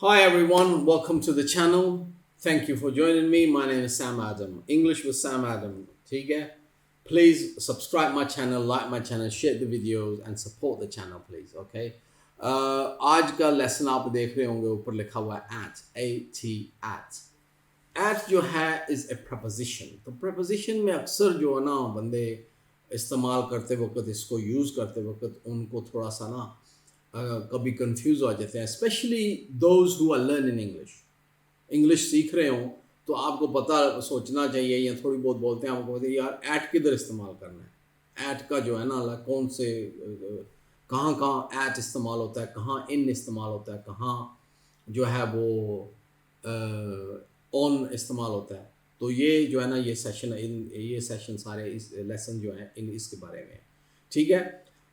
Hi everyone, welcome to the channel. Thank you for joining me. My name is Sam Adam. English with Sam Adam. ठीक है? Please subscribe my channel, like my channel, share the videos and support the channel please. Okay? आज का lesson आप देख रहे होंगे ऊपर लिखा हुआ है at. At जो है is a preposition. तो preposition में अक्सर जो है ना बंदे इस्तेमाल करते वक्त इसको यूज़ करते वक्त उनको थोड़ा सा ना कभी कंफ्यूज हो जाते हैं, specially those who are learning English सीख रहे हो तो आपको पता सोचना चाहिए या थोड़ी बहुत बोलते हैं आपको पता यार ऐट किधर इस्तेमाल करना है। ऐट का जो है ना कौन से कहाँ कहाँ ऐट इस्तेमाल होता है, कहाँ इन इस्तेमाल होता है, कहाँ जो है वो ऑन इस्तेमाल होता है। तो ये जो है ना ये सेशन सारे इस लेसन जो है इसके बारे में, ठीक है।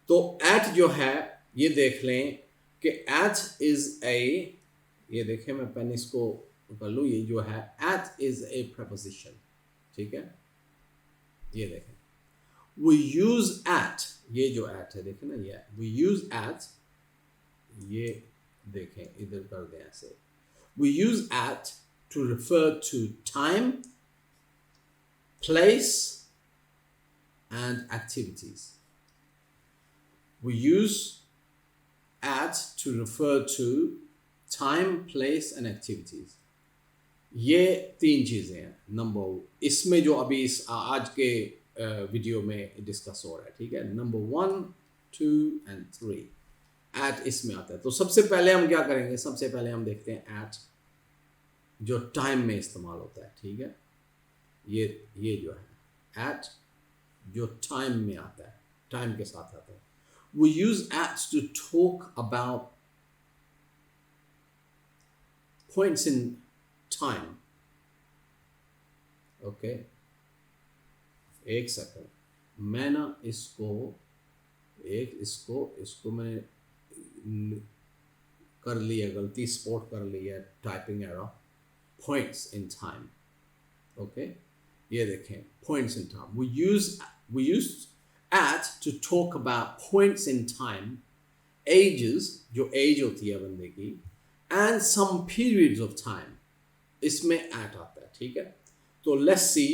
तो ऐट जो है ये देख लें कि एट इज़ ए, ये देखें मैं पेन इसको कर लूँ, ये जो है एट इज़ ए preposition, ठीक है। ये देखें we use at, ये जो at है देखें ना ये we use at, ये देखें इधर कर दें ऐसे, we use at to refer to time, place and activities. We use at to refer to time, place and activities. ये तीन चीज़ें हैं। नंबर इसमें जो अभी इस आज के वीडियो में डिस्कस हो रहा है, ठीक है। नंबर 1, 2 and 3 at इसमें आता है। तो सबसे पहले हम क्या करेंगे, सबसे पहले हम देखते हैं at जो टाइम में इस्तेमाल होता है, ठीक है। ये जो है at जो टाइम में आता है, टाइम के साथ आता है। We use at to talk about points in time. Okay. एक सेकंड, मैं ना इसको मैंने कर लिया, गलती स्पॉट कर लिया, typing error. Points in time. Okay. ये देखें points in time. We use at to talk about points in time, ages जो age होती है बंदे की, and some periods of time, इसमें at आता है, ठीक है। तो let's see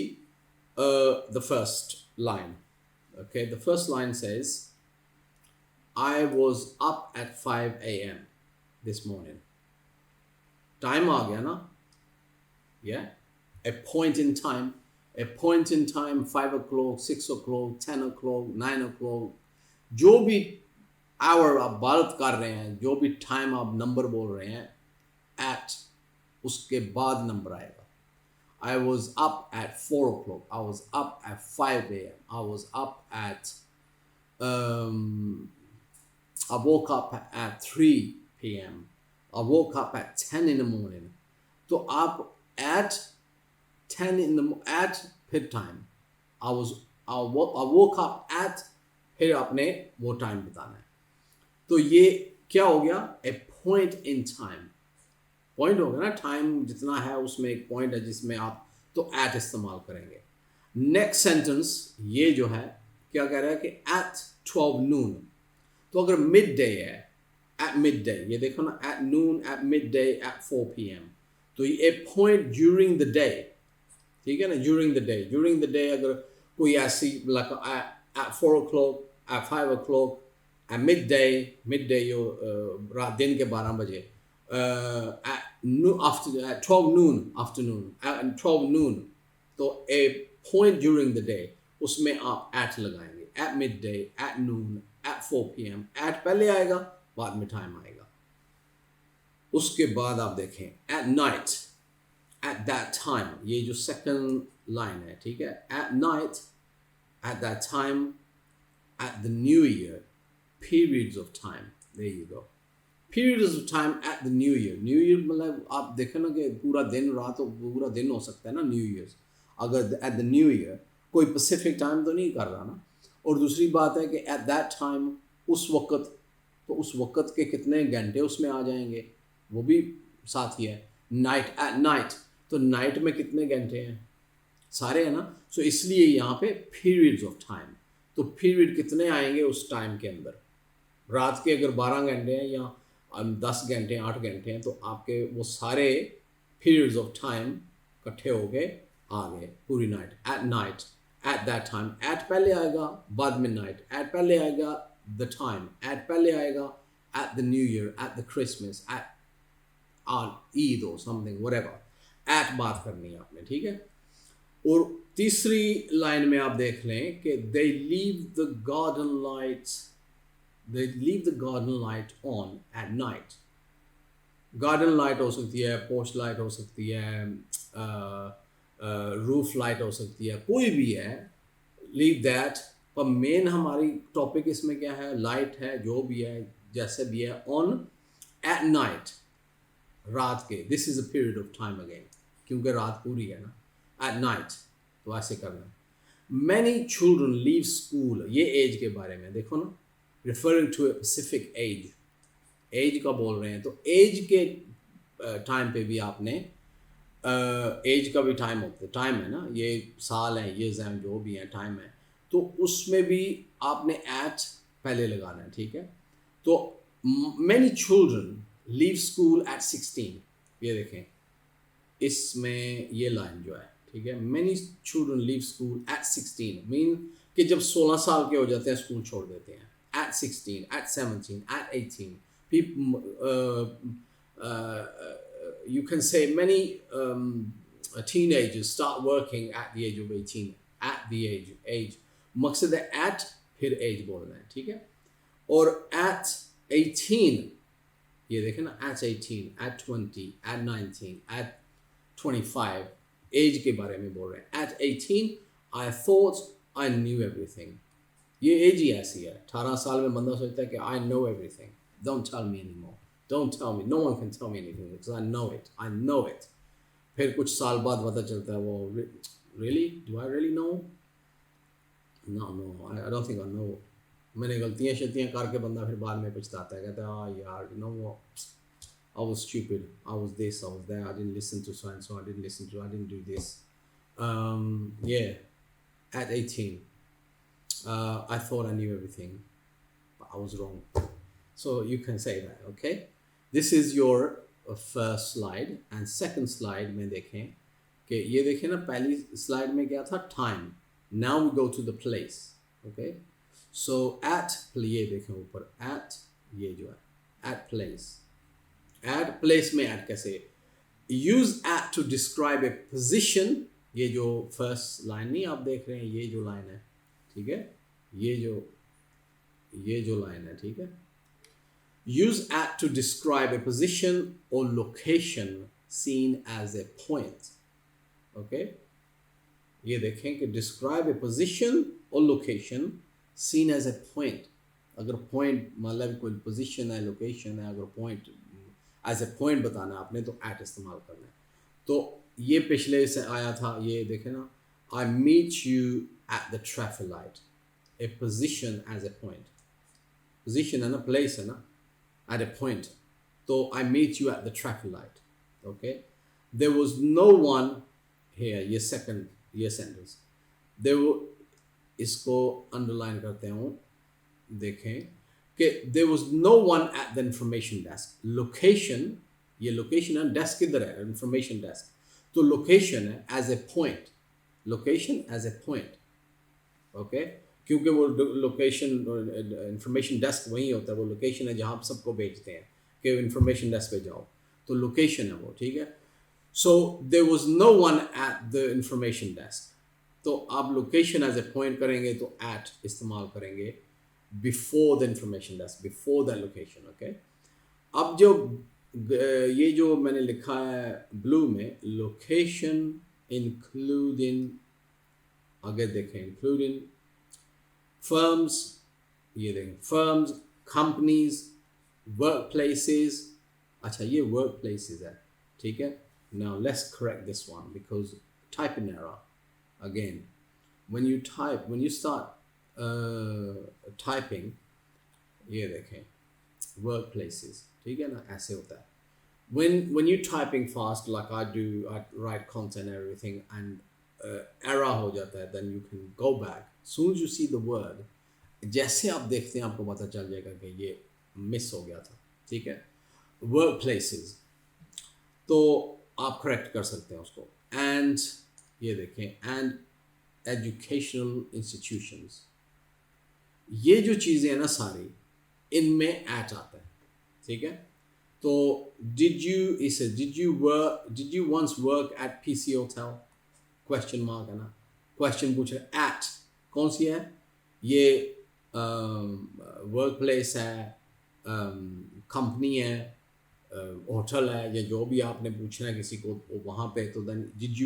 the first line. Okay, the first line says I was up at 5 a.m. this morning. Time आ गया ना, yeah, a point in time. A point in time, 5 o'clock, 6 o'clock, 10 o'clock, 9 o'clock, जो भी our आप बात कर रहे हैं, जो भी टाइम आप नंबर बोल रहे हैं, at उसके बाद नंबर आएगा। I was up at 4 o'clock, I was up at 5 a.m., I was up at I woke up at 3 p.m., I woke up at 10 in the morning. तो आप at 10 in the at फिर time, I woke up at, फिर आपने वो time बताना है। तो ये क्या हो गया, a point in time, point हो गया ना, टाइम जितना है उसमें एक पॉइंट है जिसमें आप तो at इस्तेमाल करेंगे। नेक्स्ट सेंटेंस ये जो है क्या कह रहा है कि at 12 noon, तो अगर मिड डे है at midday, ये देखो ना at noon, at midday, at 4 p.m., तो ये पॉइंट ड्यूरिंग द डे, ठीक है ना, ड्यूरिंग द डे अगर कोई ऐसी at 4 o'clock, at 5 o'clock, at midday यो रात दिन के 12 बजे, at 12 noon, afternoon, at 12 noon, तो a point during the day उसमें आप at लगाएंगे, at midday, at noon, at 4 p.m. at पहले आएगा, बाद में टाइम आएगा। उसके बाद आप देखें at night, at that time, ये जो सेकंड लाइन है, ठीक है। at night, at that time, at the new year, periods of time, there you go, periods of time at the new year मतलब आप देखें ना कि पूरा दिन रात हो, पूरा दिन हो सकता है ना न्यू ईयर, अगर at the new year कोई स्पेसिफिक टाइम तो नहीं कर रहा ना। और दूसरी बात है कि at that time उस वक़्त, तो उस वक़्त के कितने घंटे उसमें आ जाएंगे वो भी साथ ही है। नाइट, at night, तो नाइट में कितने घंटे हैं, सारे हैं ना। सो इसलिए यहाँ पे periods of time, तो पीरियड कितने आएंगे उस टाइम के अंदर, रात के अगर 12 घंटे हैं या 10 घंटे 8 घंटे हैं, तो आपके वो सारे periods of time इकट्ठे हो गए आ गए पूरी night. At night, at that time. At पहले आएगा बाद में night. At पहले आएगा the time. At पहले आएगा at the new year, at the Christmas, at Eid or something, whatever. At बात करनी है आपने, ठीक है. और तीसरी लाइन में आप देख लें कि they leave the garden light on at night. garden light हो सकती है, porch light हो सकती है, roof light हो सकती है, कोई भी है, leave that. पर मेन हमारी टॉपिक इसमें क्या है, लाइट है, जो भी है, जैसे भी है, on at night, रात के. This is a period of time again, क्योंकि रात पूरी है ना. at night, तो ऐसे करना. many children leave school, ये एज के बारे में देखो ना, referring to a specific age. Age का बोल रहे हैं, तो एज के टाइम पे भी आपने एज का भी टाइम होता है, टाइम है ना, ये साल है, ये जैम जो भी है, टाइम है, तो उसमें भी आपने एट पहले लगाना है, ठीक है. तो many children leave school at 16, ये देखें इसमें ये लाइन जो है, ठीक है. many children leave school at 16 mean कि जब 16 साल के हो जाते हैं स्कूल छोड़ देते हैं. at 16, at 17, at 18. People, you can say many teenagers start working at the age of 18. At the age. मकसद है at फिर age बोलना है, ठीक है. और at 18, ये देखें ना, at 18, at 20, at 19, at 25, age के बारे में बोल रहे हैं. at 18, I thought I knew everything. ये एज ही ऐसी है. 18 साल में बंदा सोचता है कि I know everything. Don't tell me anymore. Don't tell me. No one can tell me anything because I know it. I know it. फिर कुछ साल बाद पता चलता है वो really? Do I really know? No, I don't think I know. मैंने गलतियाँ करके बंदा फिर बाद में पछताता है, कहता है यार, you know what? I was stupid. I was this. I was that. I didn't listen to so and so. I didn't do this. Yeah. At 18. I thought I knew everything, but I was wrong. So you can say that, okay? This is your first slide. And second slide में देखें कि ये देखें ना, पहली slide में क्या था, time. Now we go to the place, okay? So at, ये देखें ऊपर, at, ये जो है, at place. At place में at कैसे? Use at to describe a position. ये जो first line नहीं आप देख रहे हैं, ये जो line है, ठीक है, ये जो लाइन है, ठीक है. Use at to describe a position or location seen as a point. Okay? ये देखें कि describe a position or location seen as a point. अगर point मतलब कोई position है, location है, अगर point as a point बताना आपने तो at इस्तेमाल करना है. तो ये पिछले से आया था, ये देखें ना, I meet you at the traffic light. A position as a point. Position है ना, place है ना, at a point. So I meet you at the traffic light. Okay. There was no one here. ये second, ये sentence. There were, इसको underline करते हूँ, देखें कि there was no one at the information desk. Location, ये location है, desk किधर है, information desk. तो location है as a point. Location as a point. Okay. क्योंकि वो लोकेशन इंफॉर्मेशन डेस्क वही होता है, वो लोकेशन है जहाँ आप सबको भेजते हैं कि इंफॉर्मेशन डेस्क पे जाओ, तो लोकेशन है वो, ठीक है. So there was no one at the information desk. तो आप लोकेशन एज ए पॉइंट करेंगे तो एट इस्तेमाल करेंगे before the information desk, before the location. Okay. अब जो ये जो मैंने लिखा है ब्लू में, लोकेशन इंक्लूडिंग, आगे देखें, इंक्लूडिंग firms, ये देखें, firms, companies, workplaces. अच्छा, ये workplaces है, ठीक है. Now let's correct this one because typing error. Again, when you start typing, ये देखें, workplaces, ठीक है ना, ऐसे होता है. When you're typing fast like I do, I write content and everything, and error हो जाता है, then you can go back. Soon as you see the word, जैसे आप देखते हैं आपको पता चल जाएगा कि ये मिस हो गया था, ठीक है. वर्क प्लेसेस, तो आप करेक्ट कर सकते हैं उसको। एंड ये देखें, एंड एजुकेशनल इंस्टीट्यूशंस, ये जो चीज़ें हैं ना सारी, इनमें एट आता है, ठीक है। तो did you once work at PC hotel, question mark है ना, क्वेश्चन पूछ रहे, एट कौन सी है, ये वर्क प्लेस है, कंपनी है, होटल है, या जो भी आपने पूछना है किसी को वहाँ पे, तो then did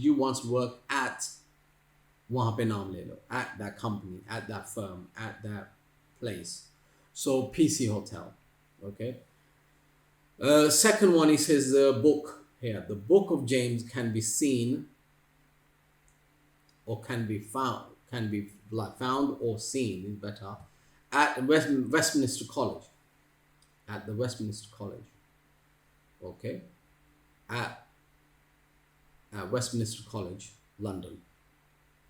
you once work at, वहाँ पे नाम ले लो, at that company, at that firm, at that place, so PC hotel, okay. Second one, he says the book here, the book of James can be seen or can be found or seen is better at Westminster College, at the Westminster College, okay, at Westminster College, London,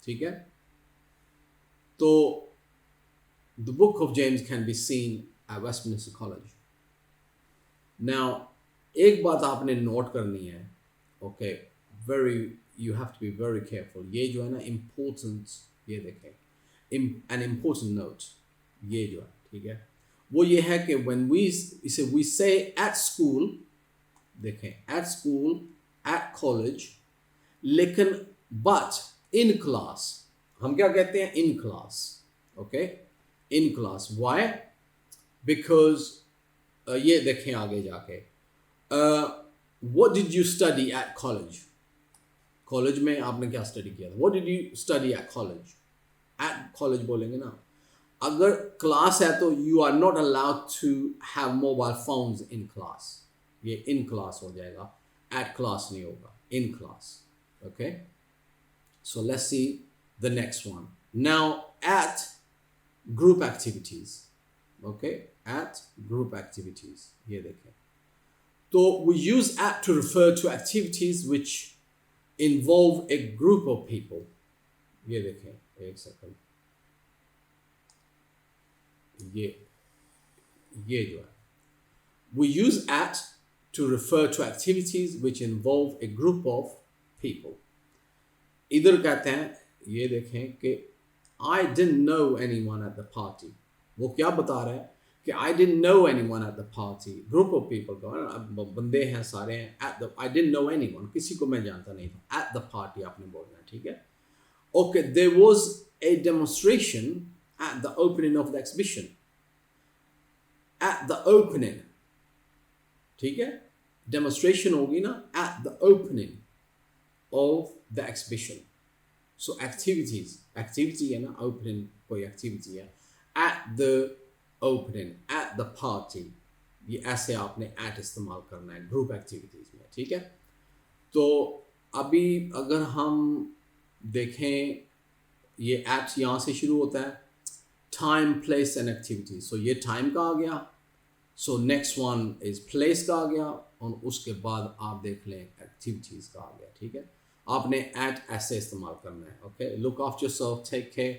ठीक है। तो the book of James can be seen at Westminster College. Now, एक बात आपने note करनी है, okay, you have to be very careful. ये जो है ना important, ये देखें, an important note, ये जो है, ठीक है, वो ये है कि when we say at school, देखें, at school, at college, लेकिन but in class, हम क्या कहते हैं, in class, okay, in class. Why? Because ये देखें आगे जाके, what did you study at college? College में आपने क्या स्टडी किया था? What did you study at college? At college बोलेंगे ना। अगर क्लास है तो you are not allowed to have mobile phones in class. ये in class हो जाएगा, at class नहीं होगा, in class. Okay? So let's see the next one. Now at group activities. Okay? At group activities. ये देखें। तो we use at to refer to activities which involve a group of people. ये देखें, एक second, ये जो है, we use at to refer to activities which involve a group of people. इधर कहते हैं, ये देखें कि I didn't know anyone at the party. वो क्या बता रहा है कि I didn't know anyone at the party. Group of people का बंदे हैं, सारे हैं, at the, I didn't know anyone, किसी को मैं जानता नहीं था, at the party आपने बोलना है, ठीक है। Okay, there was a demonstration at the opening of the exhibition. At the opening, ठीक है, demonstration होगी ना, at the opening of the exhibition. So activities, activity है ना, opening कोई activity है, at the opening, at the party, ये ऐसे आपने at इस्तेमाल करना है group activities में, ठीक है। तो अभी अगर हम देखें, ये at यहाँ से शुरू होता है, time, place and activity. So ये time का आ गया, so next one is place का आ गया, और उसके बाद आप देख लें activities का आ गया, ठीक है। आपने at ऐसे इस्तेमाल करना है, okay. Look after yourself, take care.